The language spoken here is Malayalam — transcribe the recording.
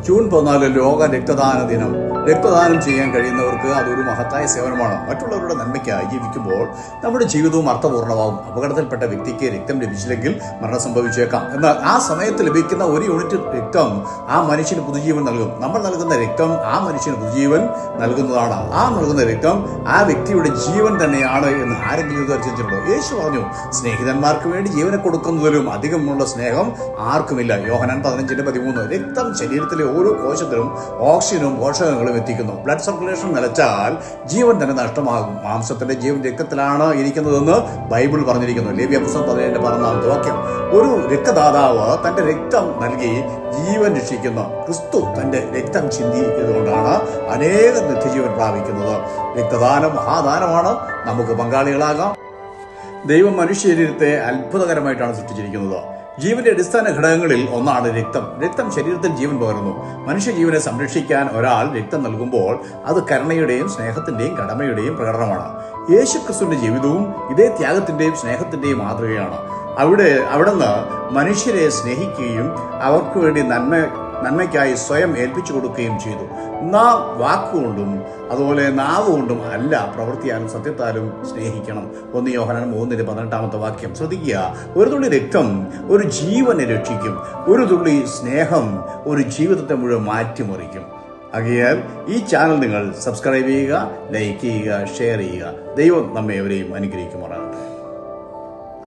ജൂൺ 14 ലോക രക്തദാന ദിനം. രക്തദാനം ചെയ്യാൻ കഴിയുന്നവർക്ക് അതൊരു മഹത്തായ സേവനമാണ്. മറ്റുള്ളവരുടെ നന്മയ്ക്കായി ജീവിക്കുമ്പോൾ നമ്മുടെ ജീവിതവും അർത്ഥപൂർണ്ണമാകും. അപകടത്തിൽപ്പെട്ട വ്യക്തിക്ക് രക്തം ലഭിച്ചില്ലെങ്കിൽ മരണം സംഭവിച്ചേക്കാം. എന്നാൽ ആ സമയത്ത് ലഭിക്കുന്ന ഒരു യൂണിറ്റ് രക്തം ആ മനുഷ്യന് പുതുജീവൻ നൽകും. നമ്മൾ നൽകുന്ന രക്തം ആ മനുഷ്യന് പുതുജീവൻ നൽകുന്നതാണ്. ആ നൽകുന്ന രക്തം ആ വ്യക്തിയുടെ ജീവൻ തന്നെയാണ് എന്ന് ആരെങ്കിലും വിചാരിച്ചിട്ടുണ്ടോ? യേശു പറഞ്ഞു, സ്നേഹിതന്മാർക്ക് വേണ്ടി ജീവനെ കൊടുക്കുന്നതിലും അധികമുള്ള സ്നേഹം ആർക്കുമില്ല. യോഹന്നാൻ 15:13. രക്തം ശരീരത്തിലെ ഓരോ കോശത്തിലും ഓക്സിജനും പോഷകങ്ങളും എത്തിക്കുന്നു. ബ്ലഡ് സർക്കുലേഷൻ നിലച്ചാൽ ജീവൻ തന്നെ നഷ്ടമാകും. മാംസത്തിന്റെ ജീവൻ രക്തത്തിലാണ് ഇരിക്കുന്നതെന്ന് ബൈബിൾ പറഞ്ഞിരിക്കുന്നു. ലേവ്യ പുസ്തകം 17:14 വാക്യം. ഒരു രക്തദാതാവ് തന്റെ രക്തം നൽകി ജീവൻ രക്ഷിക്കുന്നു. ക്രിസ്തു തന്റെ രക്തം ചിന്തിയതുകൊണ്ടാണ് അനേകം നിത്യജീവൻ പ്രാപിക്കുന്നത്. രക്തദാനം മഹാദാനമാണ്. നമുക്ക് പങ്കാളികളാകാം. ദൈവം മനുഷ്യ ശരീരത്തെ അത്ഭുതകരമായിട്ടാണ് സൃഷ്ടിച്ചിരിക്കുന്നത്. ജീവന്റെ അടിസ്ഥാന ഘടകങ്ങളിൽ ഒന്നാണ് രക്തം. രക്തം ശരീരത്തിൽ ജീവൻ പകരുന്നു. മനുഷ്യജീവനെ സംരക്ഷിക്കാൻ ഒരാൾ രക്തം നൽകുമ്പോൾ അത് കരുണയുടെയും സ്നേഹത്തിന്റെയും കടമയുടെയും പ്രകടനമാണ്. യേശുക്രിസ്തുവിന്റെ ജീവിതവും ഇതേ ത്യാഗത്തിന്റെയും സ്നേഹത്തിന്റെയും മാതൃകയാണ്. അവിടുന്ന് മനുഷ്യരെ സ്നേഹിക്കുകയും അവർക്ക് വേണ്ടി നന്മയ്ക്കായി സ്വയം ഏൽപ്പിച്ചു കൊടുക്കുകയും ചെയ്തു. നാം വാക്കുകൊണ്ടും അതുപോലെ നാവുകൊണ്ടും അല്ല, പ്രവൃത്തിയാലും സത്യത്താലും സ്നേഹിക്കണം. 1 യോഹന്നാൻ 3:18 വാക്യം. ശ്രദ്ധിക്കുക, ഒരു തുള്ളി രക്തം ഒരു ജീവനെ രക്ഷിക്കും. ഒരു തുള്ളി സ്നേഹം ഒരു ജീവിതത്തെ മുഴുവൻ മാറ്റിമറിക്കും. ആകയാൽ ഈ ചാനൽ നിങ്ങൾ സബ്സ്ക്രൈബ് ചെയ്യുക, ലൈക്ക് ചെയ്യുക, ഷെയർ ചെയ്യുക. ദൈവം നമ്മെ എവരെയും അനുഗ്രഹിക്കുമാറാകട്ടെ.